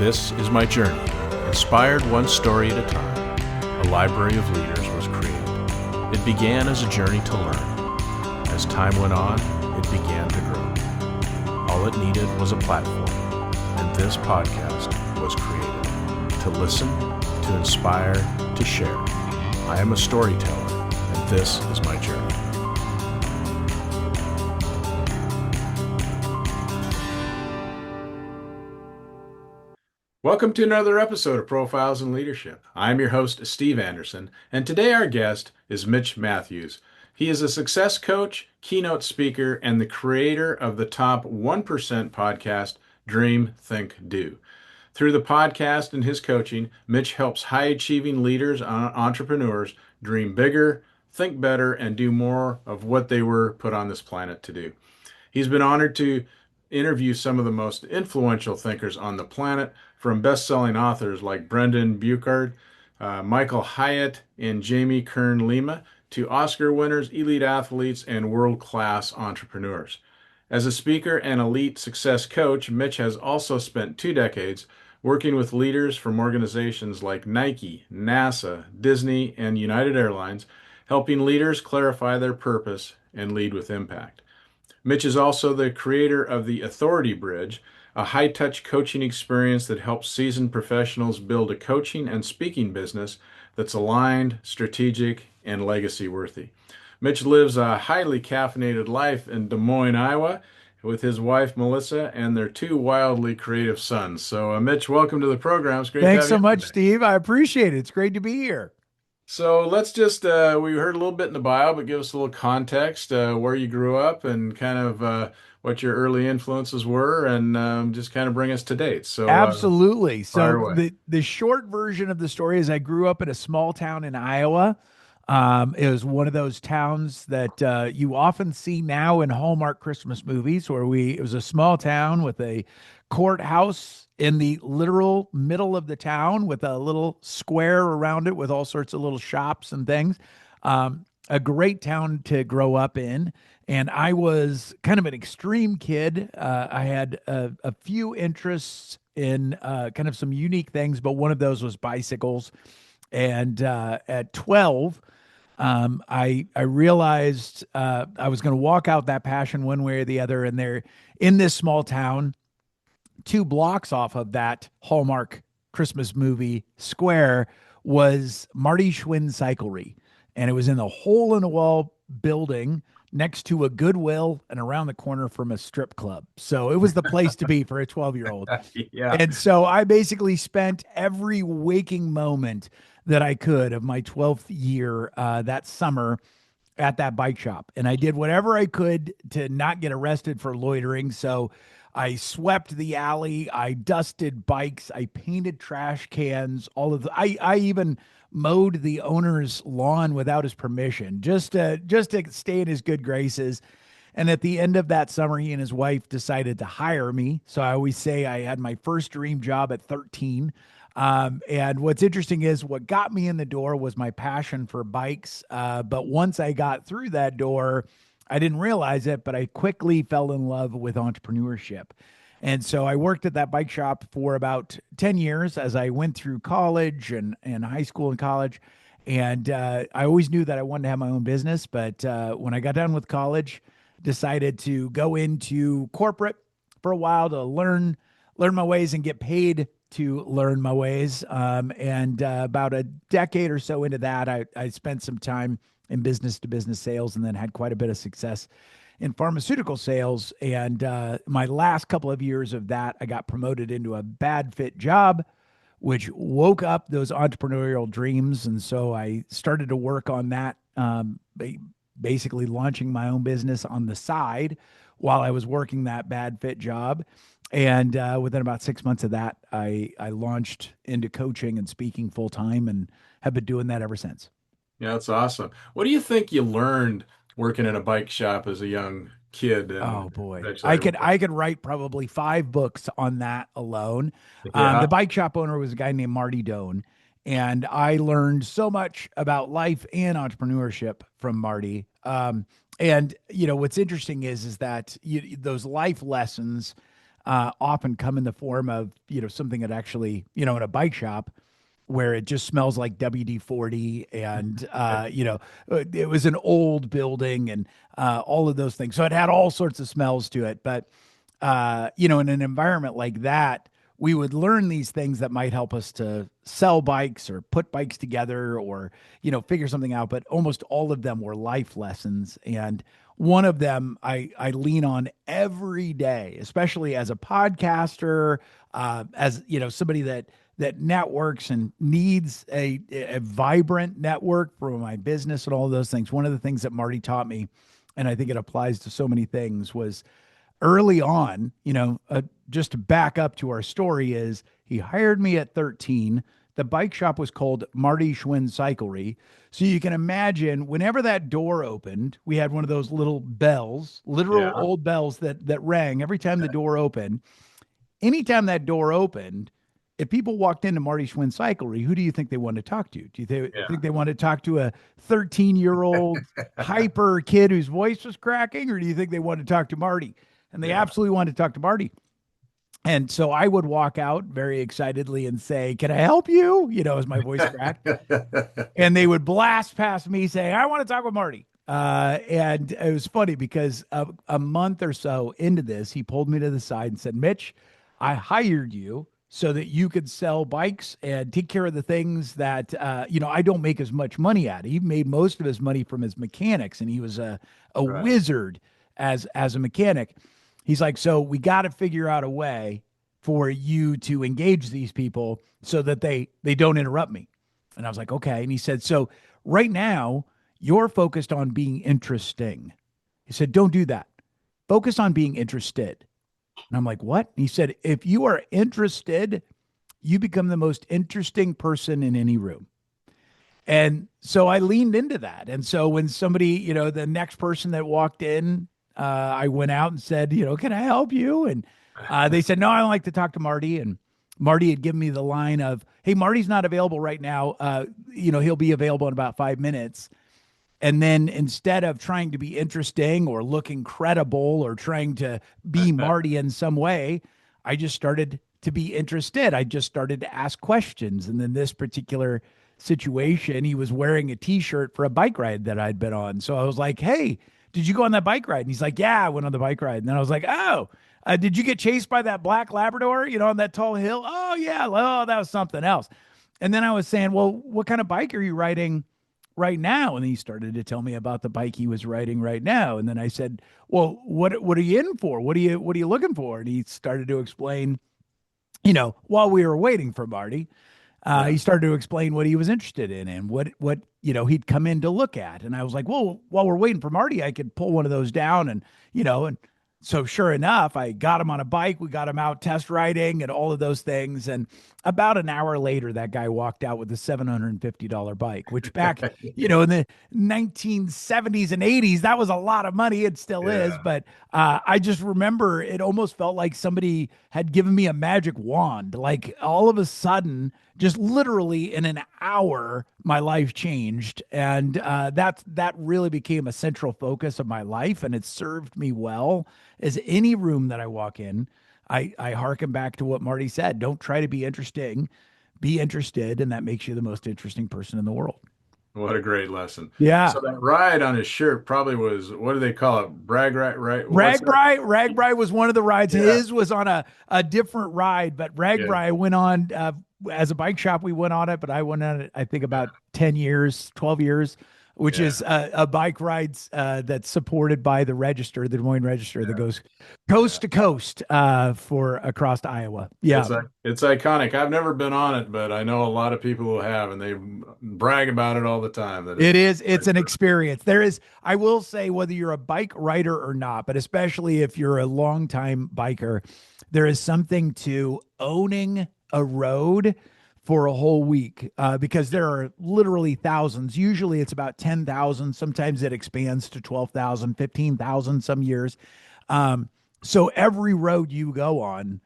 This is my journey. Inspired one story at a time, a library of leaders was created. It began as a journey to learn. As time went on, it began to grow. All it needed was a platform, and this podcast was created to listen, to inspire, to share. I am a storyteller, and this is my journey. Welcome to another episode of Profiles in Leadership. I'm your host, Steve Anderson, and today our guest is Mitch Matthews. He is a success coach, keynote speaker, and the creator of the top 1% podcast, Dream, Think, Do. Through the podcast and his coaching, Mitch helps high-achieving leaders and entrepreneurs dream bigger, think better, and do more of what they were put on this planet to do. He's been honored to interview some of the most influential thinkers on the planet, from best-selling authors like Brendon Burchard, Michael Hyatt, and Jamie Kern Lima, to Oscar winners, elite athletes, and world-class entrepreneurs. As a speaker and elite success coach, Mitch has also spent 2 decades working with leaders from organizations like Nike, NASA, Disney, and United Airlines, helping leaders clarify their purpose and lead with impact. Mitch is also the creator of the Authority Bridge, a high-touch coaching experience that helps seasoned professionals build a coaching and speaking business that's aligned, strategic, and legacy-worthy. Mitch lives a highly caffeinated life in Des Moines, Iowa, with his wife, Melissa, and their 2 wildly creative sons. So, Mitch, welcome to the program. It's great to have you. Thanks so much, Steve. I appreciate it. It's great to be here. So let's just, we heard a little bit in the bio, but give us a little context, where you grew up and kind of what your early influences were, and just kind of bring us to date. So Absolutely. fire So away. the short version of the story is I grew up in a small town in Iowa. It was one of those towns that you often see now in Hallmark Christmas movies, where it was a small town with a courthouse in the literal middle of the town with a little square around it with all sorts of little shops and things. A great town to grow up in. And I was kind of an extreme kid. I had a few interests in kind of some unique things, but one of those was bicycles. And at 12, I realized I was going to walk out that passion one way or the other. And there, in this small town, 2 blocks off of that Hallmark Christmas movie square, was Marty Schwinn Cyclery. And it was in the hole-in-the-wall building next to a Goodwill and around the corner from a strip club. So it was the place to be for a 12-year-old. Yeah. And so I basically spent every waking moment that I could of my 12th year that summer at that bike shop. And I did whatever I could to not get arrested for loitering. So I swept the alley, I dusted bikes, I painted trash cans, I even mowed the owner's lawn without his permission, just to stay in his good graces. And at the end of that summer, he and his wife decided to hire me. So I always say I had my first dream job at 13. And what's interesting is what got me in the door was my passion for bikes. But once I got through that door, I didn't realize it, but I quickly fell in love with entrepreneurship. And so I worked at that bike shop for about 10 years as I went through college and high school and college. And I always knew that I wanted to have my own business. But when I got done with college, decided to go into corporate for a while to learn my ways and get paid to learn my ways. And about a decade or so into that, I spent some time in business-to-business sales, and then had quite a bit of success in pharmaceutical sales. And my last couple of years of that, I got promoted into a bad fit job, which woke up those entrepreneurial dreams. And so I started to work on that, basically launching my own business on the side while I was working that bad fit job. And within about 6 months of that, I launched into coaching and speaking full time, and have been doing that ever since. Yeah, that's awesome. What do you think you learned working in a bike shop as a young kid? Oh boy, I could write probably 5 books on that alone. Yeah. The bike shop owner was a guy named Marty Doan, and I learned so much about life and entrepreneurship from Marty. And what's interesting is that those life lessons often come in the form of, something that actually, in a bike shop where it just smells like WD-40 and, it was an old building and all of those things. So it had all sorts of smells to it. But, in an environment like that, we would learn these things that might help us to sell bikes or put bikes together or, figure something out. But almost all of them were life lessons. And one of them I lean on every day, especially as a podcaster, as, somebody that networks and needs a vibrant network for my business and all of those things. One of the things that Marty taught me, and I think it applies to so many things, was early on, just to back up to our story, is he hired me at 13. The bike shop was called Marty Schwinn Cyclery. So you can imagine whenever that door opened, we had one of those little bells, literal Yeah. old bells that rang every time the door opened. Anytime that door opened, if people walked into Marty Schwinn Cyclery, who do you think they wanted to talk to? Do you think they wanted to talk to a 13-year-old hyper kid whose voice was cracking, or do you think they wanted to talk to Marty? And they Yeah. absolutely wanted to talk to Marty. And so I would walk out very excitedly and say, "Can I help you?" As my voice cracked. And they would blast past me saying, "I want to talk with Marty." And it was funny because a month or so into this, he pulled me to the side and said, "Mitch, I hired you so that you could sell bikes and take care of the things that, I don't make as much money at." He made most of his money from his mechanics, and he was a Right. wizard as a mechanic. He's like, "So we got to figure out a way for you to engage these people so that they don't interrupt me." And I was like, "Okay." And he said, "So right now you're focused on being interesting." He said, "Don't do that. Focus on being interested." And I'm like, "What?" And he said, "If you are interested, you become the most interesting person in any room." And so I leaned into that. And so when somebody, the next person that walked in, I went out and said, "Can I help you?" And they said, "No, I don't like to talk to Marty." And Marty had given me the line of, "Hey, Marty's not available right now. He'll be available in about 5 minutes." And then instead of trying to be interesting or look incredible or trying to be Marty in some way, I just started to be interested. I just started to ask questions. And then this particular situation, he was wearing a t-shirt for a bike ride that I'd been on. So I was like, "Hey, did you go on that bike ride?" And he's like, "Yeah, I went on the bike ride." And then I was like, "Oh, did you get chased by that black Labrador, on that tall hill?" "Oh, yeah. Oh, that was something else." And then I was saying, "Well, what kind of bike are you riding right now?" And he started to tell me about the bike he was riding right now. And then I said, "Well, what are you in for? What are you looking for?" And he started to explain, while we were waiting for Marty, Yeah. he started to explain what he was interested in and what he'd come in to look at. And I was like, "Well, while we're waiting for Marty, I could pull one of those down." And so sure enough, I got him on a bike. We got him out test riding and all of those things. And about an hour later, that guy walked out with a $750 bike, which back, in the 1970s and 80s, that was a lot of money. It still is. Yeah. But I just remember it almost felt like somebody had given me a magic wand. Like all of a sudden, just literally in an hour, my life changed. And that really became a central focus of my life. And it served me well as any room that I walk in. I hearken back to what Marty said. Don't try to be interesting, be interested, and that makes you the most interesting person in the world. What a great lesson. Yeah. So that ride on his shirt probably was, what do they call it? Brag right, right? What's that? Ragbri was one of the rides. Yeah. His was on a different ride, but Yeah. Ragbri went on as a bike shop. We went on it, but I went on it, I think about 10 years, 12 years, which Yeah. is a bike rides that's supported by the Register, the Des Moines Register, that Yeah. goes Yeah. coast to coast for across Iowa. Yeah. It's iconic. I've never been on it, but I know a lot of people who have, and they brag about it all the time that It it's is. It's an experience. I will say, whether you're a bike rider or not, but especially if you're a longtime biker, there is something to owning a road for a whole week because there are literally thousands. Usually it's about 10,000. Sometimes it expands to 12,000, 15,000 some years. So every road you go on,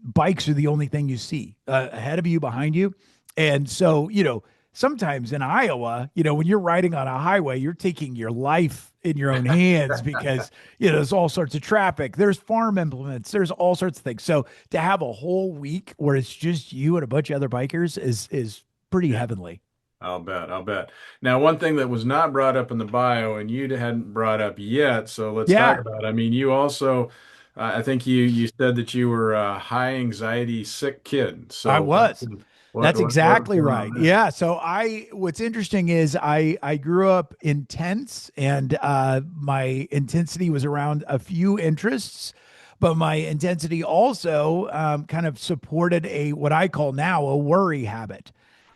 bikes are the only thing you see ahead of you, behind you. And so, sometimes in Iowa, when you're riding on a highway, you're taking your life in your own hands because, there's all sorts of traffic, there's farm implements, there's all sorts of things. So to have a whole week where it's just you and a bunch of other bikers is pretty Yeah. heavenly. I'll bet. I'll bet. Now, one thing that was not brought up in the bio and you hadn't brought up yet, so let's talk Yeah, about it. I mean, you also, I think you said that you were a high anxiety sick kid. I So was. That's what was exactly going on right. there? Yeah. So what's interesting is I grew up intense, and my intensity was around a few interests, but my intensity also kind of supported what I call now a worry habit.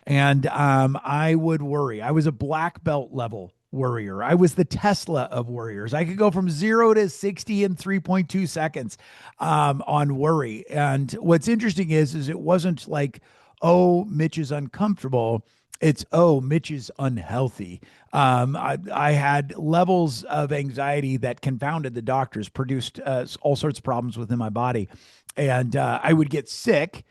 And I would worry. I was a black belt level worrier. I was the Tesla of worriers. I could go from 0 to 60 in 3.2 seconds on worry. And what's interesting is it wasn't like, oh, Mitch is uncomfortable. It's, oh, Mitch is unhealthy. I had levels of anxiety that confounded the doctors, produced all sorts of problems within my body. And I would get sick.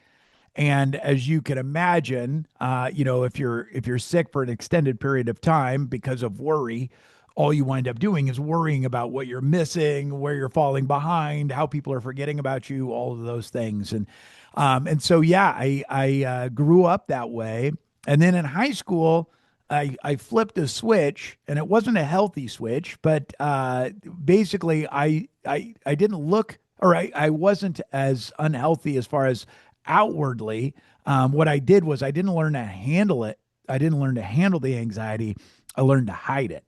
And as you can imagine, if you're sick for an extended period of time because of worry, all you wind up doing is worrying about what you're missing, where you're falling behind, how people are forgetting about you, all of those things. And so yeah, I grew up that way. And then in high school, I flipped a switch, and it wasn't a healthy switch, but basically I didn't look, or I wasn't as unhealthy as far as outwardly. What I did was I didn't learn to handle it. I didn't learn to handle the anxiety. I learned to hide it.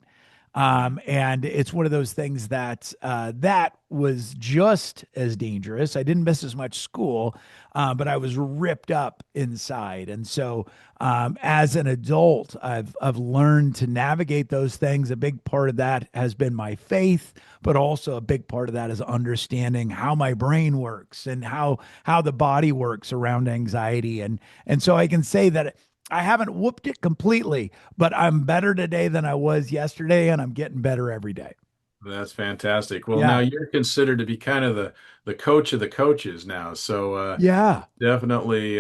And it's one of those things that was just as dangerous. I didn't miss as much school, but I was ripped up inside. And so, as an adult, I've learned to navigate those things. A big part of that has been my faith, but also a big part of that is understanding how my brain works and how the body works around anxiety. And so I can say that I haven't whooped it completely, but I'm better today than I was yesterday, and I'm getting better every day. That's fantastic. Well, now Yeah. you're considered to be kind of the coach of the coaches now. So Yeah. definitely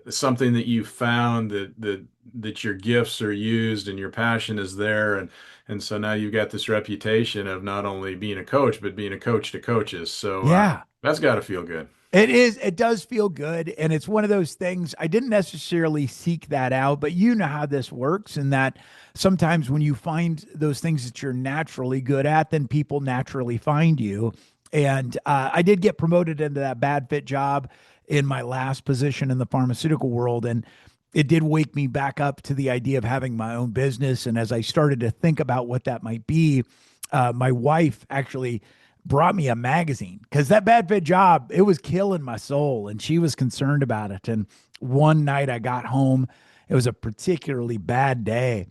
something that you found that your gifts are used and your passion is there, and so now you've got this reputation of not only being a coach but being a coach to coaches. So Yeah. that's got to feel good. It does feel good. And it's one of those things. I didn't necessarily seek that out, but you know how this works, and that sometimes when you find those things that you're naturally good at, then people naturally find you. And I did get promoted into that bad fit job in my last position in the pharmaceutical world. And it did wake me back up to the idea of having my own business. And as I started to think about what that might be, my wife actually brought me a magazine because that bad fit job, it was killing my soul, and she was concerned about it. And one night I got home, it was a particularly bad day,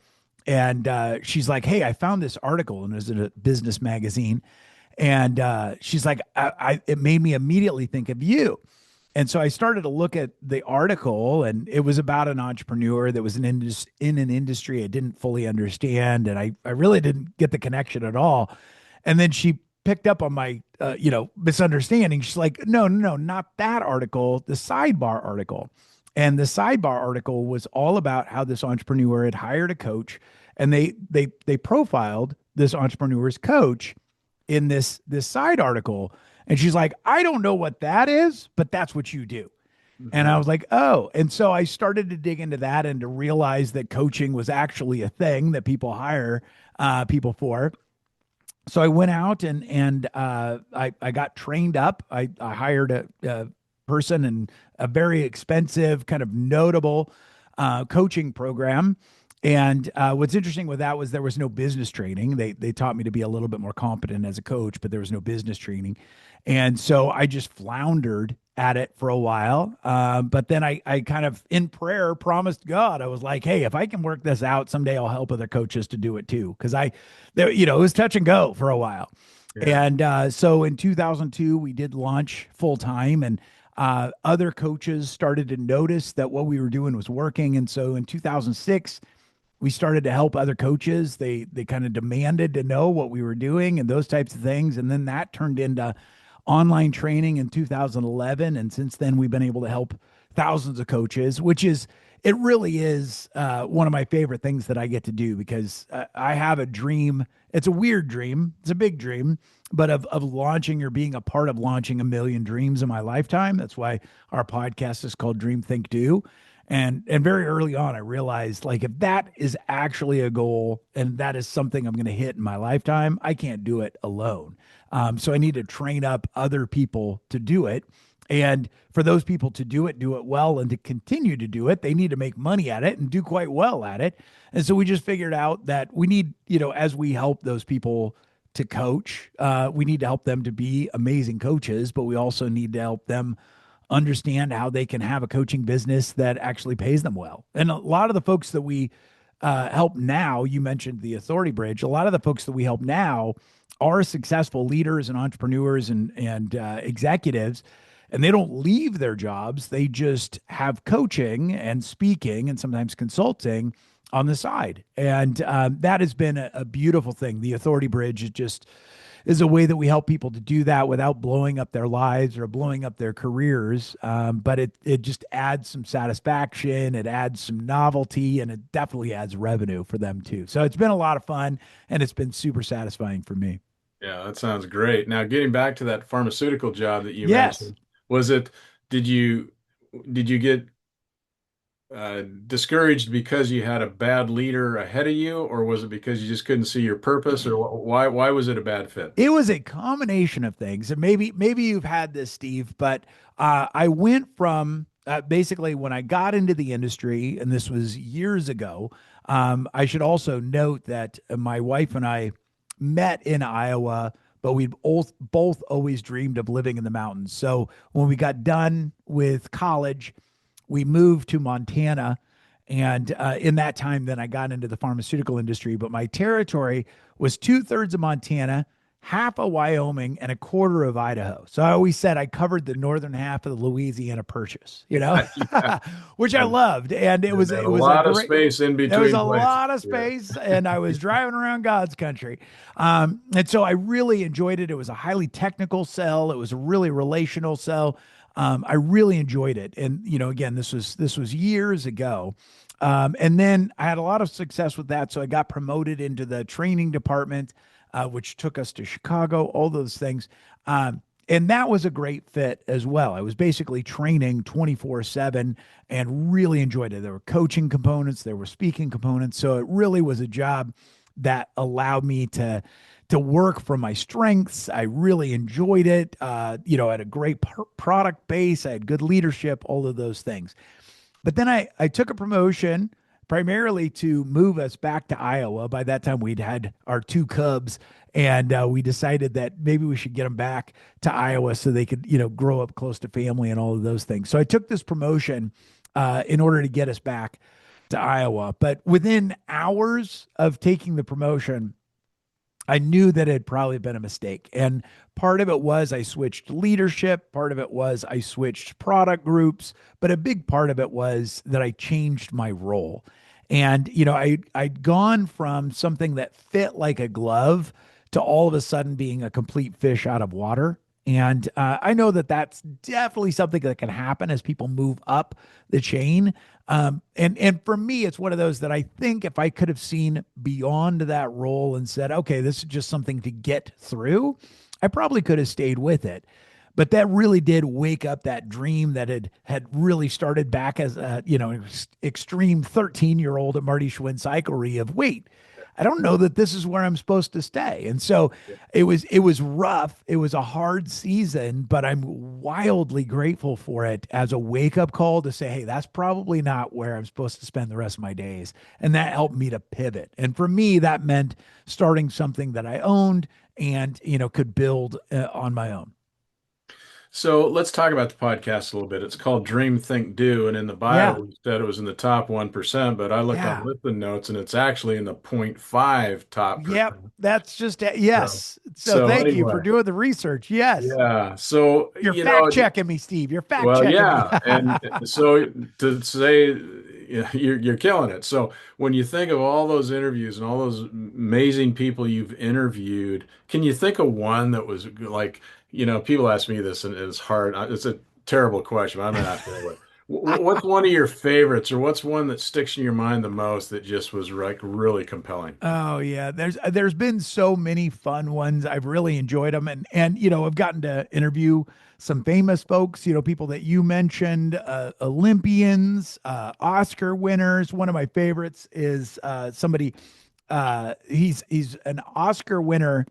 and she's like, hey, I found this article, and it was in a business magazine. And she's like, it made me immediately think of you. And so I started to look at the article, and it was about an entrepreneur that was in an industry I didn't fully understand. And I really didn't get the connection at all. And then she picked up on my, misunderstanding. She's like, no, no, no, not that article, the sidebar article. And the sidebar article was all about how this entrepreneur had hired a coach, and they profiled this entrepreneur's coach in this side article. And she's like, I don't know what that is, but that's what you do. And I Mhm. was like, oh. And so I started to dig into that and to realize that coaching was actually a thing that people hire people for. So I went out and I got trained up. I hired a person in a very expensive, kind of notable coaching program. And what's interesting with that was there was no business training. They taught me to be a little bit more competent as a coach, but there was no business training. And so I just floundered at it for a while. But then I kind of, in prayer, promised God, I was like, hey, if I can work this out, someday I'll help other coaches to do it too. Because it was touch and go for a while. Yeah. And so in 2002, we did launch full time, and other coaches started to notice that what we were doing was working. And so in 2006, we started to help other coaches. They kind of demanded to know what we were doing and those types of things. And then that turned into online training in 2011. And since then, we've been able to help thousands of coaches, it really is one of my favorite things that I get to do because I have a dream. It's a weird dream, it's a big dream, but of launching or being a part of launching a million dreams in my lifetime. That's why our podcast is called Dream, Think, Do. And very early on, I realized like if that is actually a goal and that is something I'm going to hit in my lifetime, I can't do it alone. So I need to train up other people to do it. And for those people to do it well, and to continue to do it, they need to make money at it and do quite well at it. And so we just figured out that we need, as we help those people to coach, we need to help them to be amazing coaches, but we also need to help them understand how they can have a coaching business that actually pays them well. And a lot of the folks that we help now, you mentioned the Authority Bridge, a lot of the folks that we help now are successful leaders and entrepreneurs and executives, and they don't leave their jobs. They just have coaching and speaking and sometimes consulting on the side. And that has been a beautiful thing. The Authority Bridge is a way that we help people to do that without blowing up their lives or blowing up their careers. But it just adds some satisfaction, it adds some novelty, and it definitely adds revenue for them too. So it's been a lot of fun, and it's been super satisfying for me. Yeah, that sounds great. Now, getting back to that pharmaceutical job that you Yes. mentioned, was it, did you get discouraged because you had a bad leader ahead of you, or was it because you just couldn't see your purpose, or why was it a bad fit? It was a combination of things. And maybe you've had this, Steve, but I went from basically when I got into the industry, and this was years ago. I should also note that my wife and I met in Iowa, but we both always dreamed of living in the mountains. So when we got done with college, we moved to Montana. And in that time, then I got into the pharmaceutical industry. But my territory was two-thirds of Montana, half of Wyoming, and a quarter of Idaho. So I always said I covered the northern half of the Louisiana Purchase, Yeah, which I loved. And it was a it was a lot of great. space in There was between a places. lot of Yeah. space, and I was driving around God's country. And so I really enjoyed it. It was a highly technical sell. It was a really relational sell. I really enjoyed it. And again, this was years ago. And then I had a lot of success with that. So I got promoted into the training department, which took us to Chicago, all those things. And that was a great fit as well. I was basically training 24/7 and really enjoyed it. There were coaching components, there were speaking components. So it really was a job that allowed me to work from my strengths. I really enjoyed it. I had a great product base. I had good leadership, all of those things. But then I took a promotion primarily to move us back to Iowa. By that time, we'd had our two cubs, and we decided that maybe we should get them back to Iowa so they could, grow up close to family and all of those things. So I took this promotion in order to get us back to Iowa. But within hours of taking the promotion, I knew that it had probably been a mistake. And part of it was I switched leadership, part of it was I switched product groups, but a big part of it was that I changed my role. And I'd gone from something that fit like a glove to all of a sudden being a complete fish out of water. And I know that that's definitely something that can happen as people move up the chain. And for me, it's one of those that I think if I could have seen beyond that role and said, okay, this is just something to get through, I probably could have stayed with it. But that really did wake up that dream that had really started back as a extreme 13-year-old at Marty Schwinn Cyclery of wait, I don't know that this is where I'm supposed to stay. And so it was rough. It was a hard season, but I'm wildly grateful for it as a wake-up call to say, hey, that's probably not where I'm supposed to spend the rest of my days. And that helped me to pivot. And for me, that meant starting something that I owned and could build on my own. So let's talk about the podcast a little bit. It's called Dream, Think, Do, and in the bio Yeah. we said it was in the top 1%, but I looked on Yeah. Lipton Notes and it's actually in the 0.5 top Yep. percent. That's just it. So, Yes. So so thank you for anyway, doing the research. Yes. yeah. So, You're fact checking me, Steve. You're fact well, checking me. yeah, and so to say yeah, you're killing it. So when you think of all those interviews and all those amazing people you've interviewed, can you think of one that was like People ask me this, and it's hard. It's a terrible question, but I'm gonna ask it anyway. What's one of your favorites, or what's one that sticks in your mind the most that just was like really compelling? Oh yeah, there's been so many fun ones. I've really enjoyed them, and I've gotten to interview some famous folks. People that you mentioned, Olympians, Oscar winners. One of my favorites is somebody. He's an Oscar winner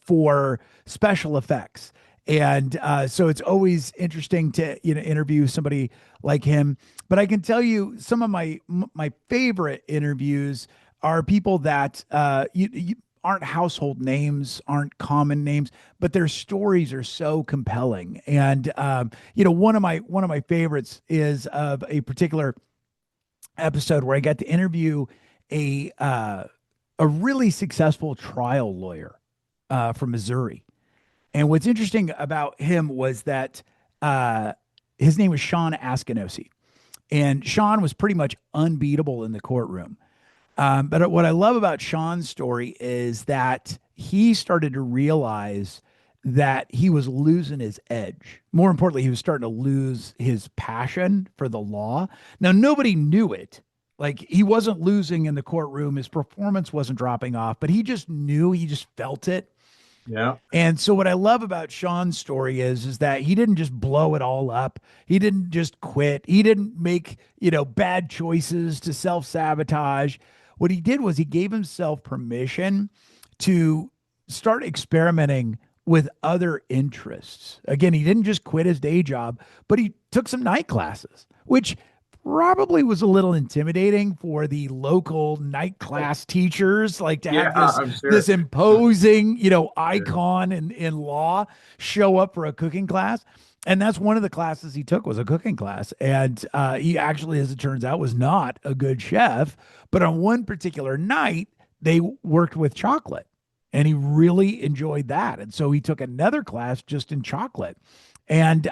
for special effects. And so it's always interesting to interview somebody like him. But I can tell you some of my favorite interviews are people that you aren't household names, aren't common names, but their stories are so compelling. And one of my favorites is of a particular episode where I got to interview a uh, a really successful trial lawyer from Missouri. And what's interesting about him was that uh, his name was Sean Askinosie, and Sean was pretty much unbeatable in the courtroom. But what I love about Sean's story is that he started to realize that he was losing his edge. More importantly, he was starting to lose his passion for the law. Now, nobody knew it. Like he wasn't losing in the courtroom, his performance wasn't dropping off, but he just knew, he just felt it. Yeah. And so what I love about Sean's story is that he didn't just blow it all up. He didn't just quit. He didn't make, bad choices to self-sabotage. What he did was he gave himself permission to start experimenting with other interests. Again, he didn't just quit his day job, but he took some night classes, which probably was a little intimidating for the local night class teachers, like to Yeah, have this I'm this sure. imposing, Yeah. icon in law show up for a cooking class. And that's one of the classes he took, was a cooking class. And he actually, as it turns out, was not a good chef. But on one particular night, they worked with chocolate, and he really enjoyed that. And so he took another class just in chocolate. And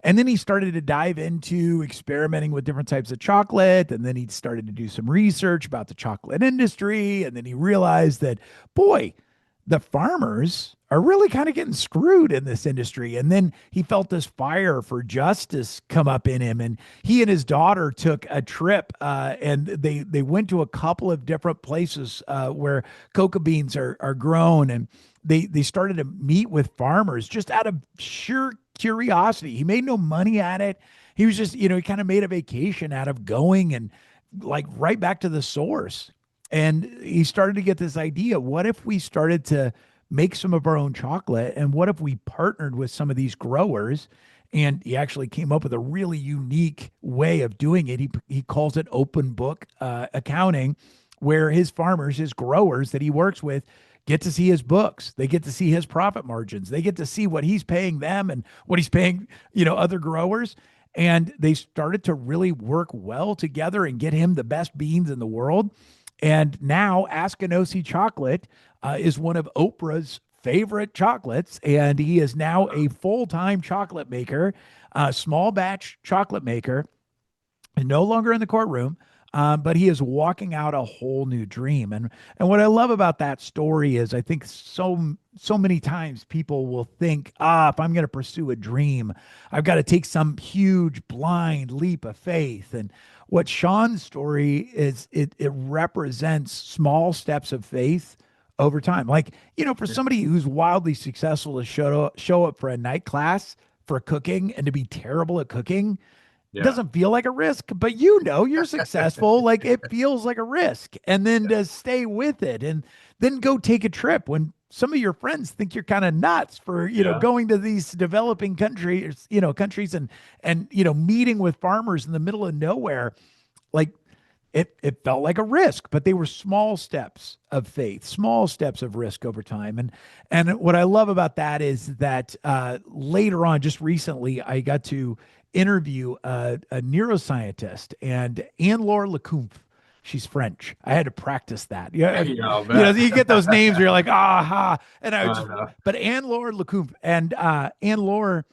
then he started to dive into experimenting with different types of chocolate. And then he started to do some research about the chocolate industry. And then he realized that, boy, the farmers are really kind of getting screwed in this industry. And then he felt this fire for justice come up in him. And he and his daughter took a trip, and they went to a couple of different places where cocoa beans are grown. And they started to meet with farmers just out of sheer curiosity. He made no money at it. He was just, he kind of made a vacation out of going and like right back to the source. And he started to get this idea, what if we started to make some of our own chocolate? And what if we partnered with some of these growers? And he actually came up with a really unique way of doing it. He calls it open book accounting, where his farmers, his growers that he works with, get to see his books. They get to see his profit margins. They get to see what he's paying them and what he's paying, other growers. And they started to really work well together and get him the best beans in the world. And now Askinosie chocolate is one of Oprah's favorite chocolates. And he is now a full-time chocolate maker, small batch chocolate maker, and no longer in the courtroom. But he is walking out a whole new dream. And what I love about that story is I think so many times people will think, if I'm going to pursue a dream, I've got to take some huge blind leap of faith. And what Sean's story is, it represents small steps of faith over time. Like, for somebody who's wildly successful to show up for a night class for cooking and to be terrible at cooking, Yeah. doesn't feel like a risk, but you're successful. Like it feels like a risk. And then to stay with it and then go take a trip when some of your friends think you're kind of nuts for, Yeah. going to these developing countries and meeting with farmers in the middle of nowhere. Like it felt like a risk, but they were small steps of faith, small steps of risk over time. And what I love about that is that later on, just recently, I got to interview a neuroscientist, and Anne-Laure Lecomte. She's French. I had to practice that. Yeah, Yeah, I'll bet. you get those names where you're like, aha. And I I just, know. but Anne-Laure Lecomte, and Anne-Laure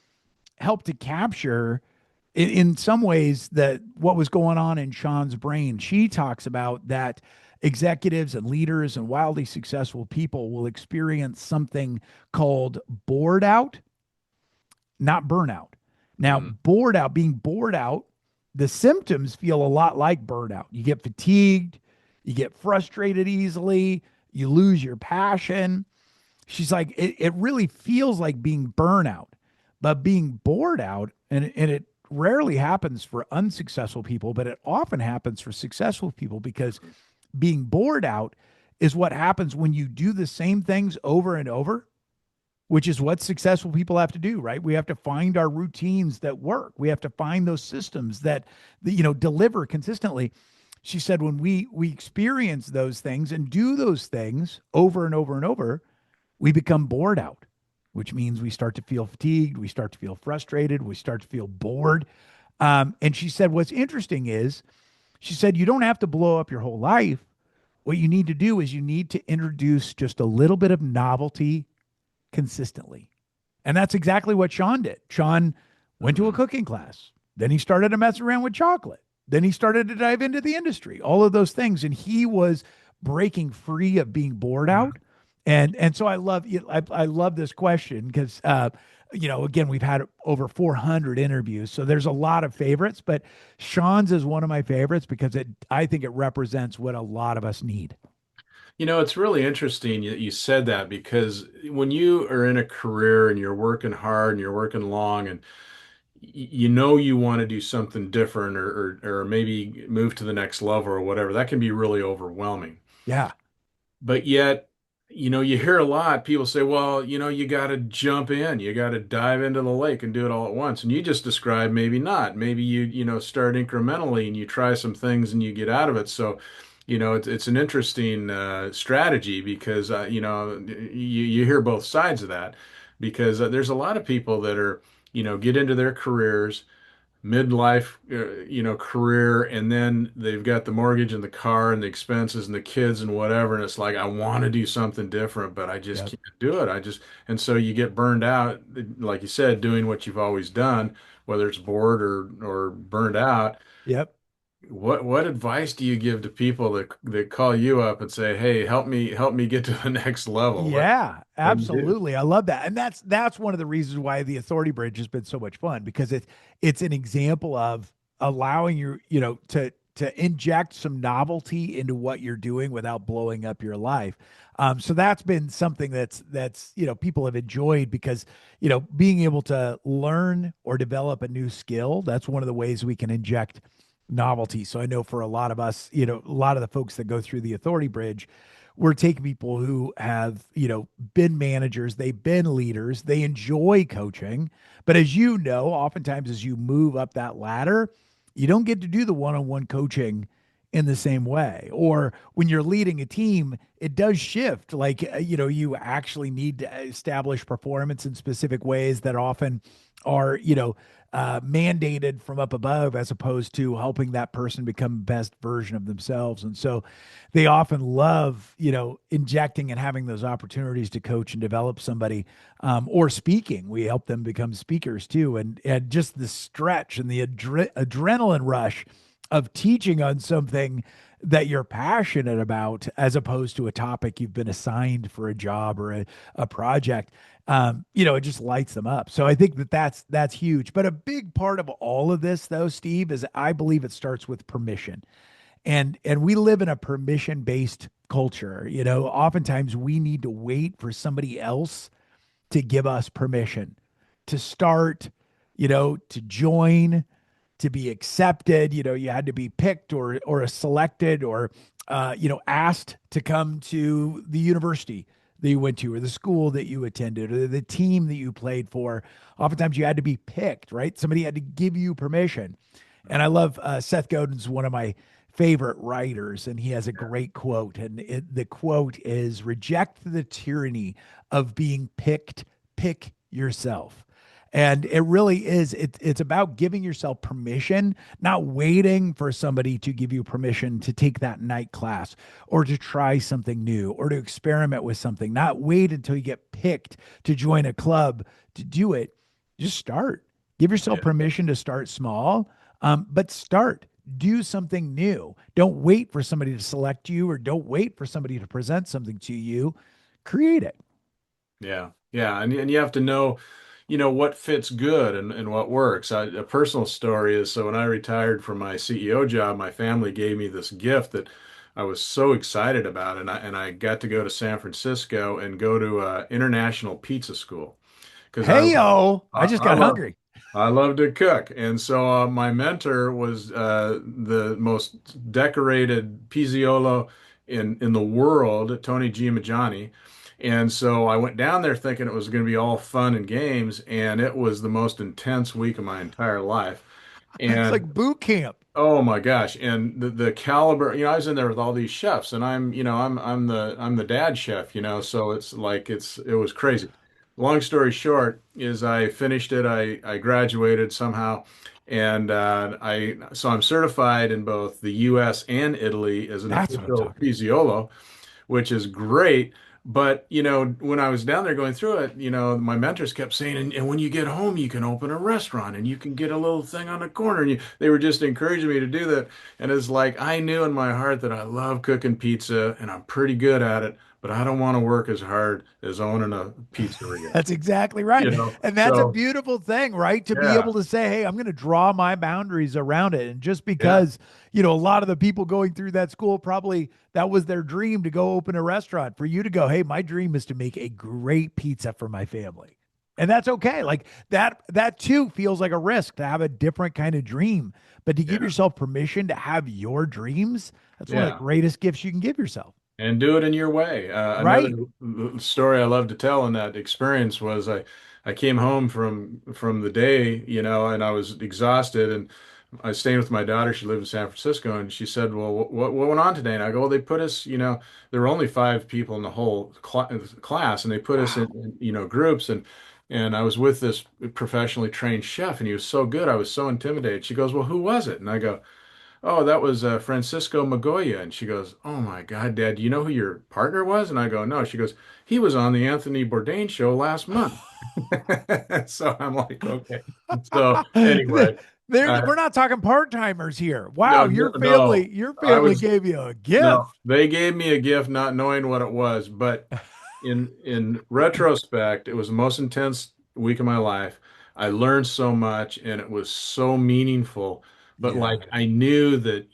helped to capture in some ways that what was going on in Sean's brain. She talks about that executives and leaders and wildly successful people will experience something called bored out, not burnout. Now, Mm, being bored out, the symptoms feel a lot like burnout. You get fatigued, you get frustrated easily, you lose your passion. She's like, it really feels like being burnout, but being bored out, and it rarely happens for unsuccessful people, but it often happens for successful people because being bored out is what happens when you do the same things over and over, which is what successful people have to do, right? We have to find our routines that work. We have to find those systems that deliver consistently. She said when we experience those things and do those things over and over and over, we become bored out, which means we start to feel fatigued, we start to feel frustrated, we start to feel bored. And she said what's interesting is she said you don't have to blow up your whole life. What you need to do is you need to introduce just a little bit of novelty consistently. And that's exactly what Sean did. Sean went to a mhm, cooking class. Then he started to mess around with chocolate. Then he started to dive into the industry, all of those things. And he was breaking free of being bored out. And so I love this question because again, we've had over 400 interviews, so there's a lot of favorites, but Sean's is one of my favorites because I think it represents what a lot of us need. It's really interesting that you said that because when you are in a career and you're working hard and you're working long and you know you want to do something different or maybe move to the next level or whatever, that can be really overwhelming. Yeah. But yet, you hear a lot, people say, well, you got to jump in, you got to dive into the lake and do it all at once. And you just described maybe not. Maybe you start incrementally and you try some things and you get out of it. So, it's an interesting strategy because, you hear both sides of that because there's a lot of people that are, get into their careers midlife, career, and then they've got the mortgage and the car and the expenses and the kids and whatever, and it's like I want to do something different, but I just Yep. can't do it. And so you get burned out, like you said, doing what you've always done, whether it's bored or burned out. Yep. What advice do you give to people that call you up and say, "Hey, help me get to the next level"? Yeah, What do you do? absolutely. I love that. And that's one of the reasons why the Authority Bridge has been so much fun because it's an example of allowing to inject some novelty into what you're doing without blowing up your life. So that's been something that's people have enjoyed because being able to learn or develop a new skill, that's one of the ways we can inject novelty. So I know for a lot of us, a lot of the folks that go through the Authority Bridge, we're taking people who have, been managers, they've been leaders, they enjoy coaching. But as you know, oftentimes as you move up that ladder, you don't get to do the one-on-one coaching in the same way. Or when you're leading a team, it does shift. Like, you actually need to establish performance in specific ways that often are, mandated from up above as opposed to helping that person become best version of themselves. And so they often love, injecting and having those opportunities to coach and develop somebody, or speaking. We help them become speakers too. And just the stretch and the adrenaline rush of teaching on something that you're passionate about as opposed to a topic you've been assigned for a job or a project, it just lights them up. So I think that's huge. But a big part of all of this though, Steve, is I believe it starts with permission. And we live in a permission based culture. Oftentimes we need to wait for somebody else to give us permission to start, to join, to be accepted. You had to be picked or selected or asked to come to the university that you went to or the school that you attended or the team that you played for. Oftentimes you had to be picked, right? Somebody had to give you permission. And I love Seth Godin's one of my favorite writers, and he has a great quote. And the quote is, "Reject the tyranny of being picked, pick yourself." And it really is, it's about giving yourself permission, not waiting for somebody to give you permission to take that night class or to try something new or to experiment with something. Not wait until you get picked to join a club to do it. Just start. Give yourself Yeah. permission to start small, but start. do something new. Don't wait for somebody to select you, or don't wait for somebody to present something to you. Create it. Yeah. Yeah. And you have to know, what fits good and what works. A personal story is, so when I retired from my CEO job, my family gave me this gift that I was so excited about. And I got to go to San Francisco and go to international pizza school because Hey, yo, I I, just I got love hungry. I love to cook, and so my mentor was the most decorated pizziolo in the world, Tony Giamaggiani. And so I went down there thinking it was going to be all fun and games, and it was the most intense week of my entire life. It's like And boot camp. oh my gosh. And the caliber, I was in there with all these chefs and I'm the dad chef, so it's like it was crazy. Long story short is I finished it. I graduated somehow and I'm certified in both the US and Italy as an That's what I'm official talking about. physiolo, which is great. But, when I was down there going through it, my mentors kept saying, and when you get home, you can open a restaurant and you can get a little thing on the corner. And they were just encouraging me to do that. And it's like, I knew in my heart that I love cooking pizza and I'm pretty good at it, but I don't want to work as hard as owning a pizzeria, That's exactly right. And that's a So, beautiful thing, right? To be yeah, able to say, hey, I'm going to draw my boundaries around it. And just yeah, because, a lot of the people going through that school probably that was their dream to go open a restaurant. For you to go, hey, my dream is to make a great pizza for my family. And that's okay. Like that too feels like a risk to have a different kind of dream. But to give yeah, yourself permission to have your dreams, that's one of the yeah. greatest gifts you can give yourself. And do it in your way. Another Right. story I love to tell in that experience was I came home from the day, and I was exhausted, and I was staying with my daughter. She lived in San Francisco, and she said, "Well, what went on today?" And I go, "Well, they put us, there were only 5 people in the whole class, and they put us Wow. in, groups, and I was with this professionally trained chef, and he was so good. I was so intimidated." She goes, "Well, who was it?" And I go, "Oh, that was Francisco Magoya." And she goes, "Oh my God, Dad, do you know who your partner was?" And I go, "No." She goes, "He was on the Anthony Bourdain show last month." So I'm like, okay. So anyway, We're not talking part-timers here. Wow, no, no, no. your I family was gave you a No, gift. they gave me a gift not knowing what it was, but in retrospect, it was the most intense week of my life. I learned so much and it was so meaningful, but Yeah. like I knew that,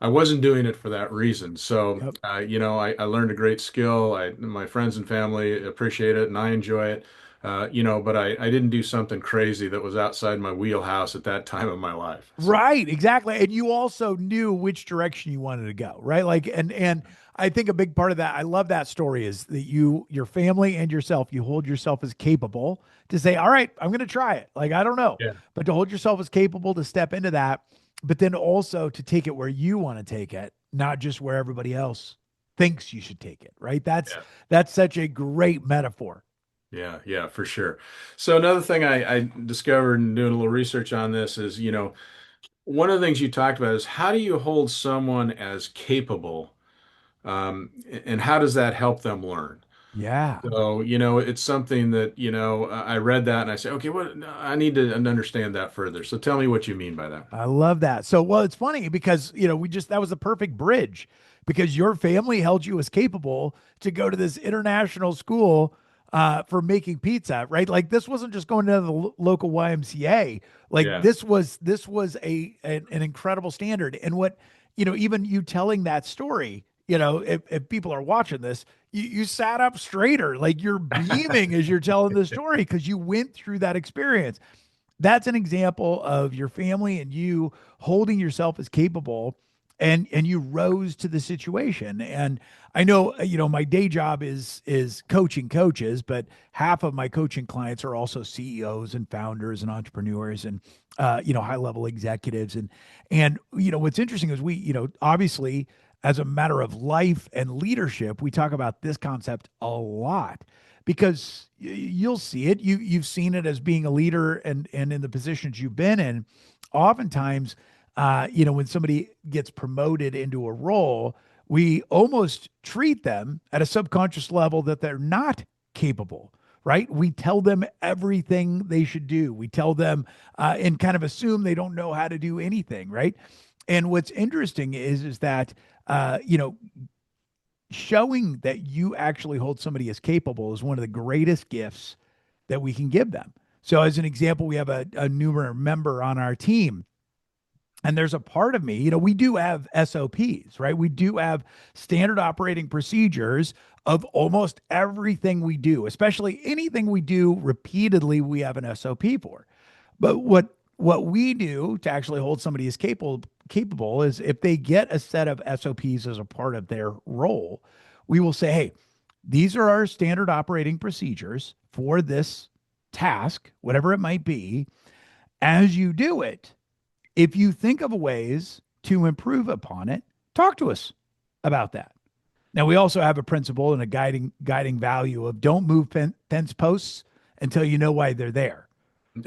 I wasn't doing it for that reason. So, Yep. I learned a great skill. My friends and family appreciate it and I enjoy it. But I didn't do something crazy that was outside my wheelhouse at that time of my life. So, Right, exactly. And you also knew which direction you wanted to go, right? Like and I think a big part of that, I love that story is that your family and yourself, you hold yourself as capable to say, "All right, I'm going to try it." Like I don't know, yeah, but to hold yourself as capable to step into that, but then also to take it where you want to take it, not just where everybody else thinks you should take it, right? That's yeah. that's such a great metaphor. Yeah, yeah, for sure. So another thing I discovered in doing a little research on this is, one of the things you talked about is how do you hold someone as capable, and how does that help them learn? Yeah. So, it's something that, I read that and I say, okay, what I need to understand that further. So tell me what you mean by that. I love that. So, well, it's funny because, that was a perfect bridge because your family held you as capable to go to this international school for making pizza, right? Like this wasn't just going to the local YMCA. Like Yeah. this was an incredible standard. And what, even you telling that story, if people are watching this, you sat up straighter, like you're beaming as you're telling the story because you went through that experience. That's an example of your family and you holding yourself as capable, and you rose to the situation. And I know, my day job is coaching coaches, but half of my coaching clients are also CEOs and founders and entrepreneurs and high level executives. And what's interesting is we, obviously, as a matter of life and leadership, we talk about this concept a lot because you'll see it. You've seen it as being a leader and in the positions you've been in. Oftentimes, when somebody gets promoted into a role, we almost treat them at a subconscious level that they're not capable, right? We tell them everything they should do. We tell them and kind of assume they don't know how to do anything, right? And what's interesting is that showing that you actually hold somebody as capable is one of the greatest gifts that we can give them. So, as an example, we have a newer member on our team. And there's a part of me, we do have SOPs, right? We do have standard operating procedures of almost everything we do, especially anything we do repeatedly, we have an SOP for. But what we do to actually hold somebody as capable is if they get a set of SOPs as a part of their role, we will say, hey, these are our standard operating procedures for this task, whatever it might be. As you do it, if you think of ways to improve upon it, talk to us about that. Now, we also have a principle and a guiding value of don't move fence posts until you know why they're there,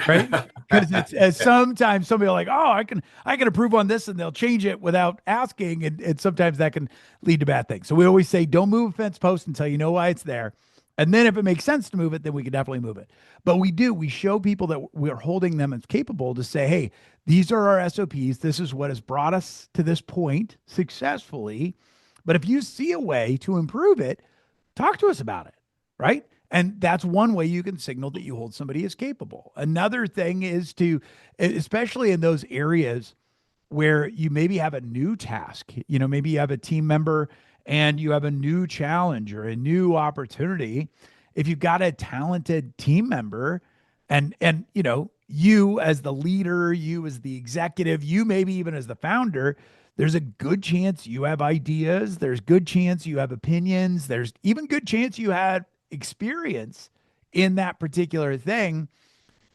right? Because it's as sometimes somebody will like, oh, I can improve on this, and they'll change it without asking, and sometimes that can lead to bad things. So we always say, don't move a fence post until you know why it's there, and then if it makes sense to move it, then we can definitely move it. But we show people that we're holding them as capable to say, hey, these are our SOPs. This is what has brought us to this point successfully. But if you see a way to improve it, talk to us about it, right? And that's one way you can signal that you hold somebody as capable. Another thing is to, especially in those areas where you maybe have a new task, maybe you have a team member and you have a new challenge or a new opportunity. If you've got a talented team member and you as the leader, you as the executive, you maybe even as the founder, there's a good chance you have ideas. There's good chance you have opinions. There's even good chance you had experience in that particular thing.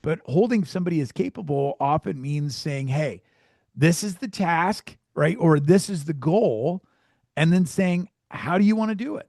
But holding somebody as capable often means saying, hey, this is the task, right? Or this is the goal. And then saying, how do you want to do it?